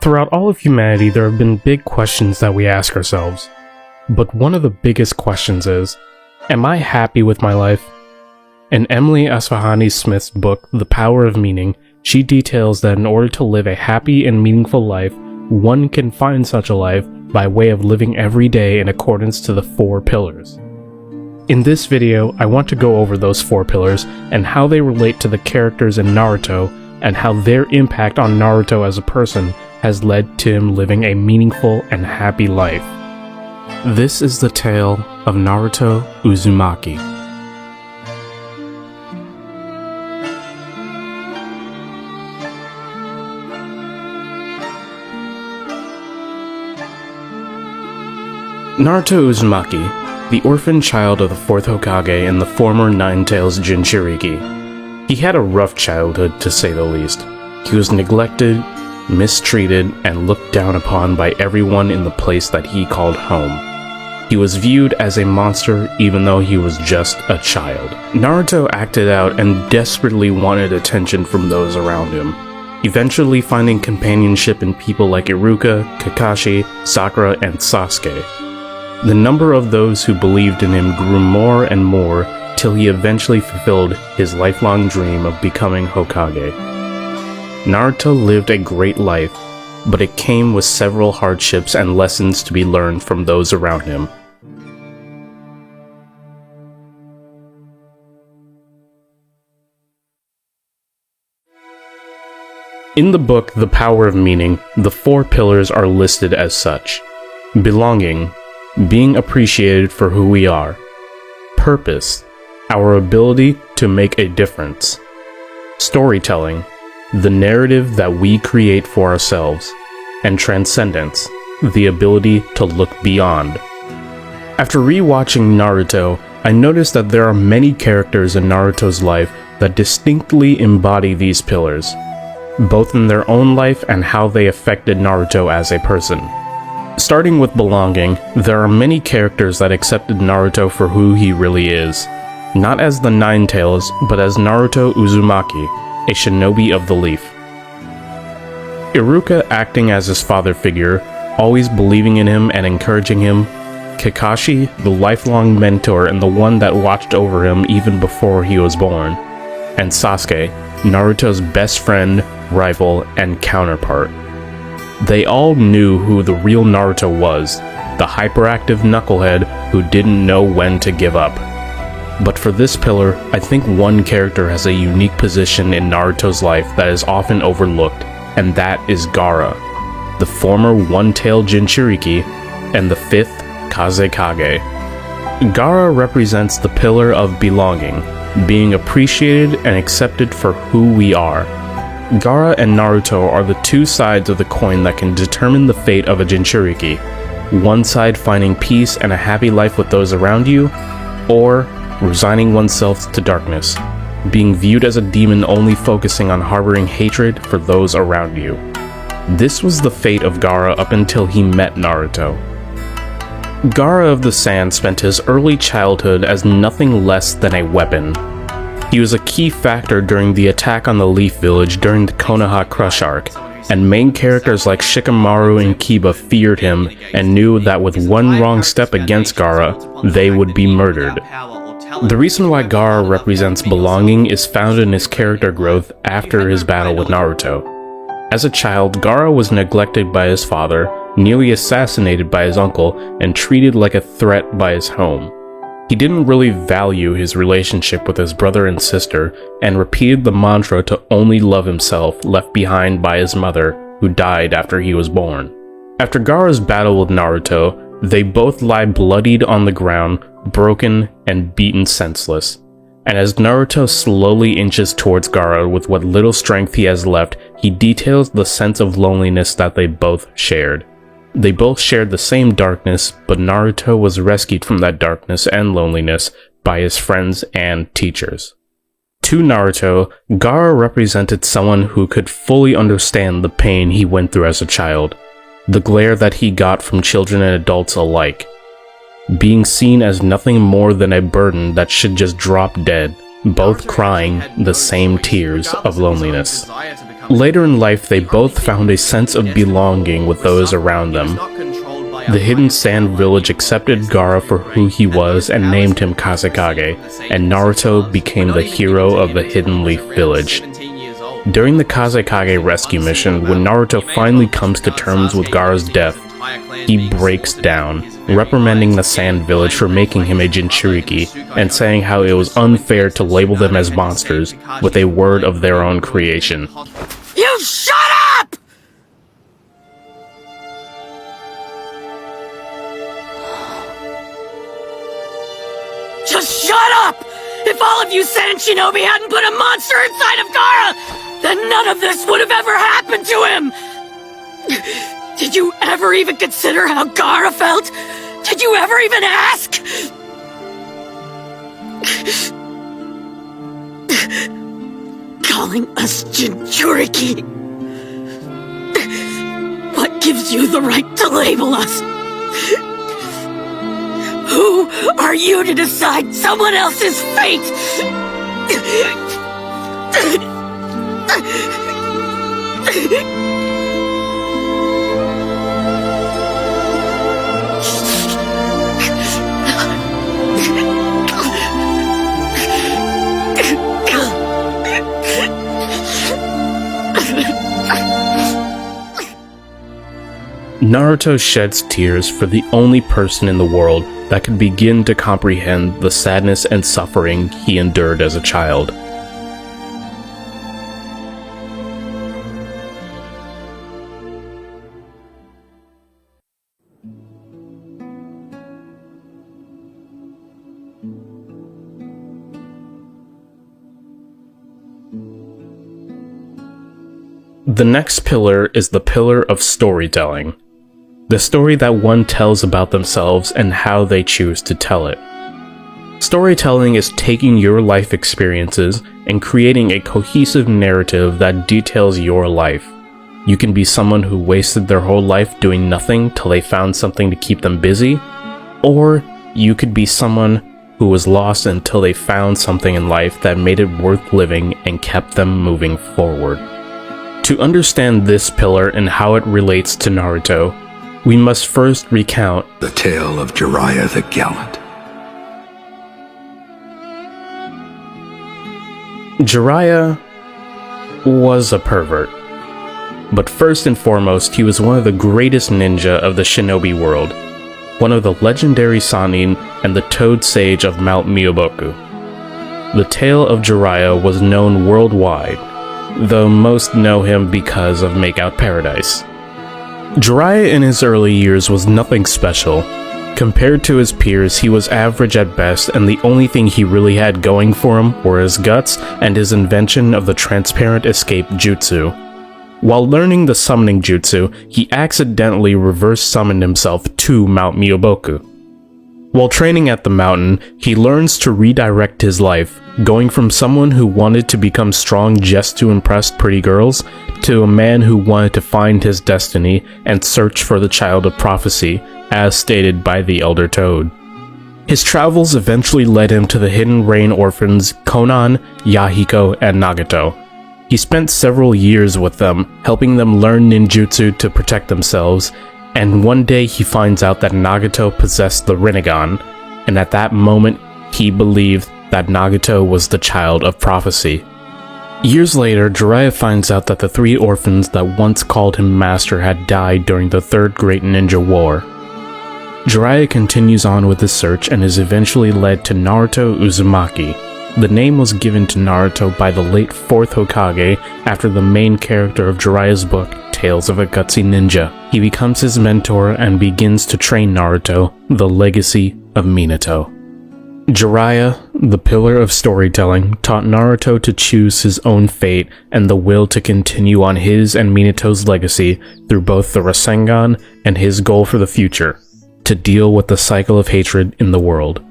Throughout all of humanity, there have been big questions that we ask ourselves. But one of the biggest questions is, am I happy with my life? In Emily Asfahani Smith's book, The Power of Meaning, she details that in order to live a happy and meaningful life, one can find such a life by way of living every day in accordance to the 4 pillars. In this video, I want to go over those 4 pillars and how they relate to the characters in Naruto and how their impact on Naruto as a person has led to him living a meaningful and happy life. This is the tale of Naruto Uzumaki. Naruto Uzumaki, the orphan child of the 4th Hokage and the former Nine-Tails Jinchuriki. He had a rough childhood, to say the least. He was neglected, mistreated, and looked down upon by everyone in the place that he called home. He was viewed as a monster even though he was just a child. Naruto acted out and desperately wanted attention from those around him, eventually finding companionship in people like Iruka, Kakashi, Sakura, and Sasuke. The number of those who believed in him grew more and more till he eventually fulfilled his lifelong dream of becoming Hokage. Naruto lived a great life, but it came with several hardships and lessons to be learned from those around him. In the book The Power of Meaning, the 4 pillars are listed as such: belonging, being appreciated for who we are; purpose, our ability to make a difference; storytelling, the narrative that we create for ourselves; and transcendence, the ability to look beyond. After rewatching Naruto, I noticed that there are many characters in Naruto's life that distinctly embody these pillars, both in their own life and how they affected Naruto as a person. Starting with belonging, there are many characters that accepted Naruto for who he really is, not as the Nine-Tails, but as Naruto Uzumaki, a shinobi of the leaf. Iruka acting as his father figure, always believing in him and encouraging him; Kakashi, the lifelong mentor and the one that watched over him even before he was born; and Sasuke, Naruto's best friend, rival, and counterpart. They all knew who the real Naruto was, the hyperactive knucklehead who didn't know when to give up. But for this pillar, I think one character has a unique position in Naruto's life that is often overlooked, and that is Gaara, the former one-tailed Jinchuriki and the 5th Kazekage. Gaara represents the pillar of belonging, being appreciated and accepted for who we are. Gaara and Naruto are the 2 sides of the coin that can determine the fate of a Jinchuriki, one side finding peace and a happy life with those around you, or resigning oneself to darkness, being viewed as a demon only focusing on harboring hatred for those around you. This was the fate of Gaara up until he met Naruto. Gaara of the Sand spent his early childhood as nothing less than a weapon. He was a key factor during the attack on the Leaf Village during the Konoha Crush arc, and main characters like Shikamaru and Kiba feared him and knew that with one wrong step against Gaara, they would be murdered. The reason why Gaara represents belonging is found in his character growth after his battle with Naruto. As a child, Gaara was neglected by his father, nearly assassinated by his uncle, and treated like a threat by his home. He didn't really value his relationship with his brother and sister, and repeated the mantra to only love himself, left behind by his mother, who died after he was born. After Gaara's battle with Naruto, they both lie bloodied on the ground, broken and beaten senseless. And as Naruto slowly inches towards Gaara with what little strength he has left, he details the sense of loneliness that they both shared. They both shared the same darkness, but Naruto was rescued from that darkness and loneliness by his friends and teachers. To Naruto, Gaara represented someone who could fully understand the pain he went through as a child, the glare that he got from children and adults alike, being seen as nothing more than a burden that should just drop dead, both crying the same tears of loneliness. Later in life, they both found a sense of belonging with those around them. The hidden sand village accepted Gaara for who he was and named him Kazekage, and Naruto became the hero of the Hidden Leaf Village. During the Kazekage rescue mission, when Naruto finally comes to terms with Gaara's death, he breaks down, reprimanding the Sand Village for making him a Jinchuriki, and saying how it was unfair to label them as monsters with a word of their own creation. You shut up! Just shut up! If all of you Sen Shinobi hadn't put a monster inside of Gaara, then none of this would have ever happened to him! Did you ever even consider how Gaara felt? Did you ever even ask? Calling us Jinchuriki. What gives you the right to label us? Who are you to decide someone else's fate? Naruto sheds tears for the only person in the world that could begin to comprehend the sadness and suffering he endured as a child. The next pillar is the pillar of storytelling. The story that one tells about themselves and how they choose to tell it. Storytelling is taking your life experiences and creating a cohesive narrative that details your life. You can be someone who wasted their whole life doing nothing till they found something to keep them busy, or you could be someone who was lost until they found something in life that made it worth living and kept them moving forward. To understand this pillar and how it relates to Naruto, we must first recount the tale of Jiraiya the Gallant. Jiraiya was a pervert, but first and foremost, he was one of the greatest ninja of the Shinobi world, one of the legendary Sannin and the Toad Sage of Mount Myoboku. The tale of Jiraiya was known worldwide, though most know him because of Makeout Paradise. Jiraiya in his early years was nothing special. Compared to his peers, he was average at best, and the only thing he really had going for him were his guts and his invention of the transparent escape jutsu. While learning the summoning jutsu, he accidentally reverse summoned himself to Mount Myoboku. While training at the mountain, he learns to redirect his life, going from someone who wanted to become strong just to impress pretty girls, to a man who wanted to find his destiny and search for the child of prophecy, as stated by the Elder Toad. His travels eventually led him to the Hidden Rain orphans Konan, Yahiko, and Nagato. He spent several years with them, helping them learn ninjutsu to protect themselves, and one day he finds out that Nagato possessed the Rinnegan, and at that moment he believed that Nagato was the child of prophecy. Years later, Jiraiya finds out that the three orphans that once called him master had died during the Third Great Ninja War. Jiraiya continues on with his search and is eventually led to Naruto Uzumaki. The name was given to Naruto by the late 4th Hokage after the main character of Jiraiya's book, Tales of a Gutsy Ninja. He becomes his mentor and begins to train Naruto, the legacy of Minato. Jiraiya, the pillar of storytelling, taught Naruto to choose his own fate and the will to continue on his and Minato's legacy through both the Rasengan and his goal for the future, to deal with the cycle of hatred in the world.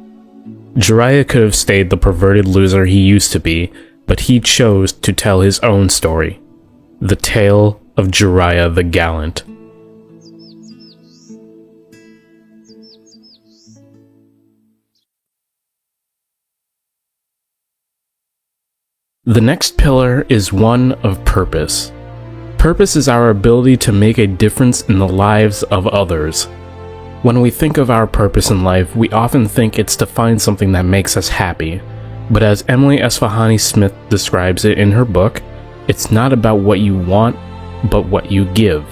Jiraiya could have stayed the perverted loser he used to be, but he chose to tell his own story. The tale of Jiraiya the Gallant. The next pillar is one of purpose. Purpose is our ability to make a difference in the lives of others. When we think of our purpose in life, we often think it's to find something that makes us happy. But as Emily Esfahani Smith describes it in her book, it's not about what you want, but what you give.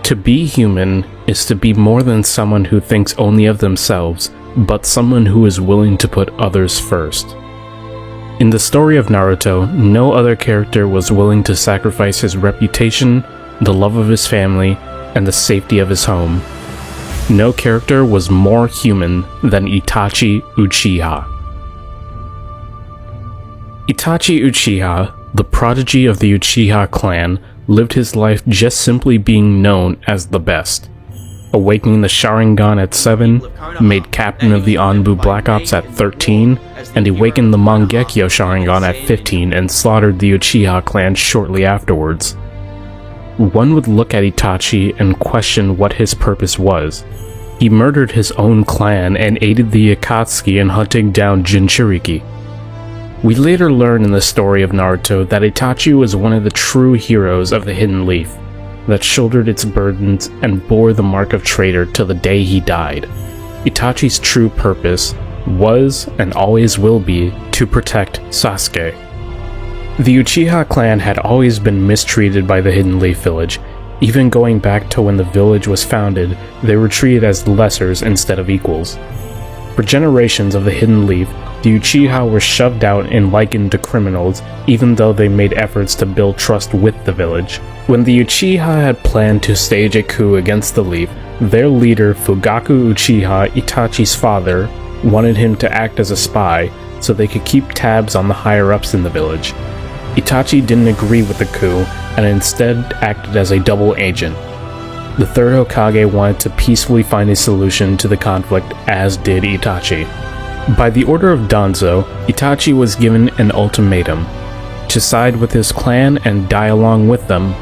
To be human is to be more than someone who thinks only of themselves, but someone who is willing to put others first. In the story of Naruto, no other character was willing to sacrifice his reputation, the love of his family, and the safety of his home. No character was more human than Itachi Uchiha. Itachi Uchiha, the prodigy of the Uchiha clan, lived his life just simply being known as the best. Awakening the Sharingan at 7, made captain of the Anbu Black Ops at 13, and awakened the Mangekyo Sharingan at 15 and slaughtered the Uchiha clan shortly afterwards. One would look at Itachi and question what his purpose was. He murdered his own clan and aided the Akatsuki in hunting down Jinchuriki. We later learn in the story of Naruto that Itachi was one of the true heroes of the Hidden Leaf, that shouldered its burdens and bore the mark of traitor till the day he died. Itachi's true purpose was, and always will be, to protect Sasuke. The Uchiha clan had always been mistreated by the Hidden Leaf village. Even going back to when the village was founded, they were treated as lessers instead of equals. For generations of the Hidden Leaf, the Uchiha were shoved out and likened to criminals, even though they made efforts to build trust with the village. When the Uchiha had planned to stage a coup against the Leaf, their leader Fugaku Uchiha, Itachi's father, wanted him to act as a spy so they could keep tabs on the higher-ups in the village. Itachi didn't agree with the coup and instead acted as a double agent. The third Hokage wanted to peacefully find a solution to the conflict, as did Itachi. By the order of Danzo, Itachi was given an ultimatum: to side with his clan and die along with them,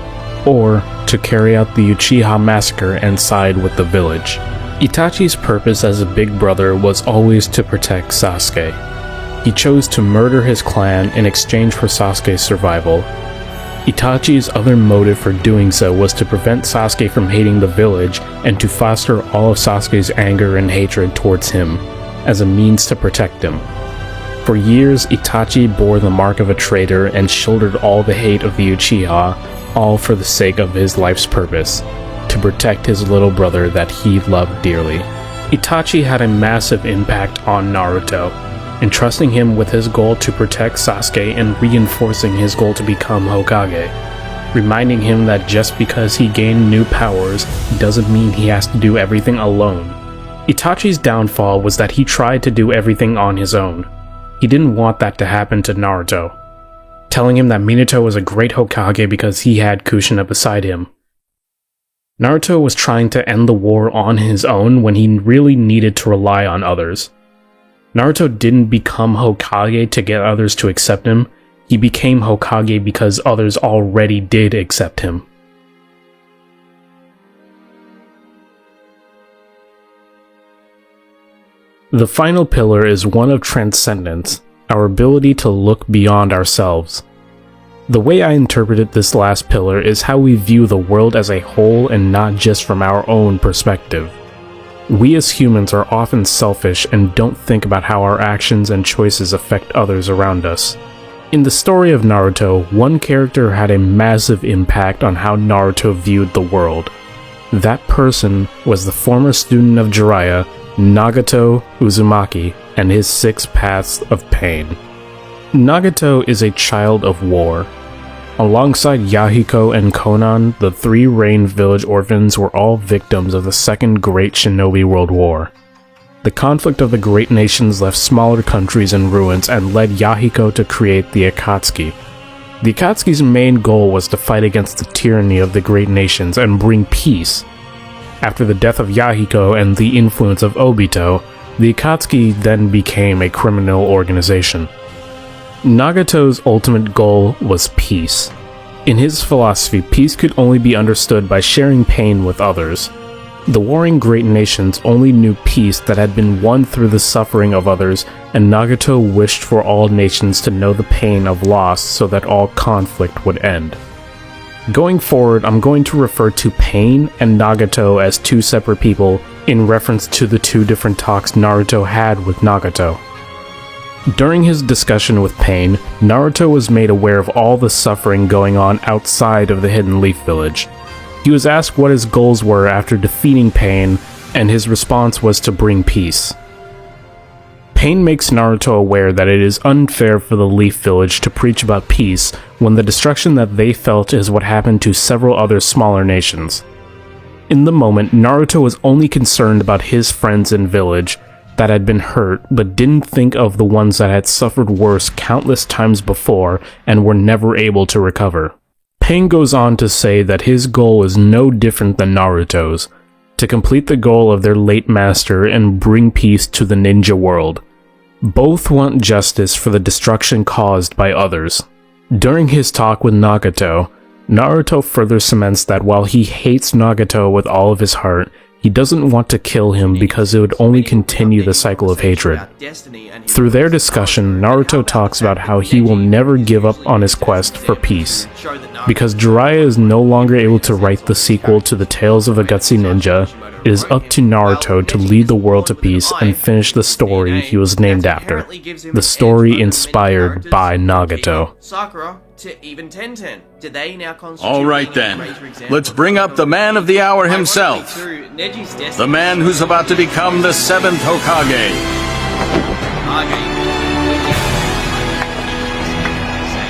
or to carry out the Uchiha massacre and side with the village. Itachi's purpose as a big brother was always to protect Sasuke. He chose to murder his clan in exchange for Sasuke's survival. Itachi's other motive for doing so was to prevent Sasuke from hating the village and to foster all of Sasuke's anger and hatred towards him, as a means to protect him. For years, Itachi bore the mark of a traitor and shouldered all the hate of the Uchiha, all for the sake of his life's purpose, to protect his little brother that he loved dearly. Itachi had a massive impact on Naruto, entrusting him with his goal to protect Sasuke and reinforcing his goal to become Hokage, reminding him that just because he gained new powers doesn't mean he has to do everything alone. Itachi's downfall was that he tried to do everything on his own. He didn't want that to happen to Naruto, telling him that Minato was a great Hokage because he had Kushina beside him. Naruto was trying to end the war on his own when he really needed to rely on others. Naruto didn't become Hokage to get others to accept him, he became Hokage because others already did accept him. The final pillar is one of transcendence, our ability to look beyond ourselves. The way I interpreted this last pillar is how we view the world as a whole and not just from our own perspective. We as humans are often selfish and don't think about how our actions and choices affect others around us. In the story of Naruto, one character had a massive impact on how Naruto viewed the world. That person was the former student of Jiraiya, Nagato Uzumaki, and his 6 paths of pain. Nagato is a child of war. Alongside Yahiko and Konan, the 3 Rain Village orphans were all victims of the Second Great Shinobi World War. The conflict of the great nations left smaller countries in ruins and led Yahiko to create the Akatsuki. The Akatsuki's main goal was to fight against the tyranny of the great nations and bring peace. After the death of Yahiko and the influence of Obito, the Akatsuki then became a criminal organization. Nagato's ultimate goal was peace. In his philosophy, peace could only be understood by sharing pain with others. The warring great nations only knew peace that had been won through the suffering of others, and Nagato wished for all nations to know the pain of loss so that all conflict would end. Going forward, I'm going to refer to Pain and Nagato as two separate people in reference to the two different talks Naruto had with Nagato. During his discussion with Pain, Naruto was made aware of all the suffering going on outside of the Hidden Leaf Village. He was asked what his goals were after defeating Pain, and his response was to bring peace. Pain makes Naruto aware that it is unfair for the Leaf Village to preach about peace when the destruction that they felt is what happened to several other smaller nations. In the moment, Naruto was only concerned about his friends and village that had been hurt, but didn't think of the ones that had suffered worse countless times before and were never able to recover. Pain goes on to say that his goal is no different than Naruto's, to complete the goal of their late master and bring peace to the ninja world. Both want justice for the destruction caused by others. During his talk with Nagato, Naruto further cements that while he hates Nagato with all of his heart, he doesn't want to kill him because it would only continue the cycle of hatred. Through their discussion, Naruto talks about how he will never give up on his quest for peace. Because Jiraiya is no longer able to write the sequel to the Tales of a Gutsy Ninja, it is up to Naruto to lead the world to peace and finish the story he was named after. The story inspired by Nagato. To even Tenten. Do they now constitute All right then, let's bring up the man of the hour himself. The man who's about to become the 7th Hokage.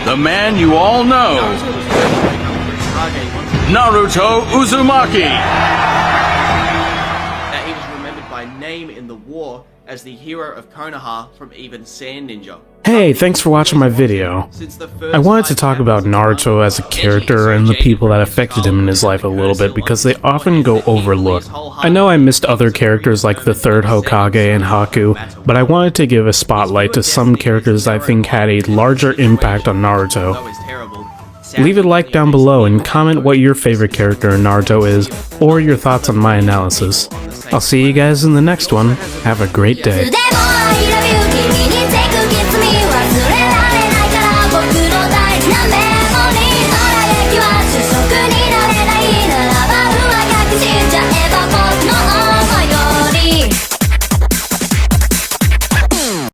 The man you all know. Naruto Uzumaki. That he was remembered by name in the war as the hero of Konoha from even Sand Ninja. Hey, thanks for watching my video. I wanted to talk about Naruto as a character and the people that affected him in his life a little bit because they often go overlooked. I know I missed other characters like the 3rd Hokage and Haku, but I wanted to give a spotlight to some characters I think had a larger impact on Naruto. Leave a like down below and comment what your favorite character in Naruto is, or your thoughts on my analysis. I'll see you guys in the next one. Have a great day.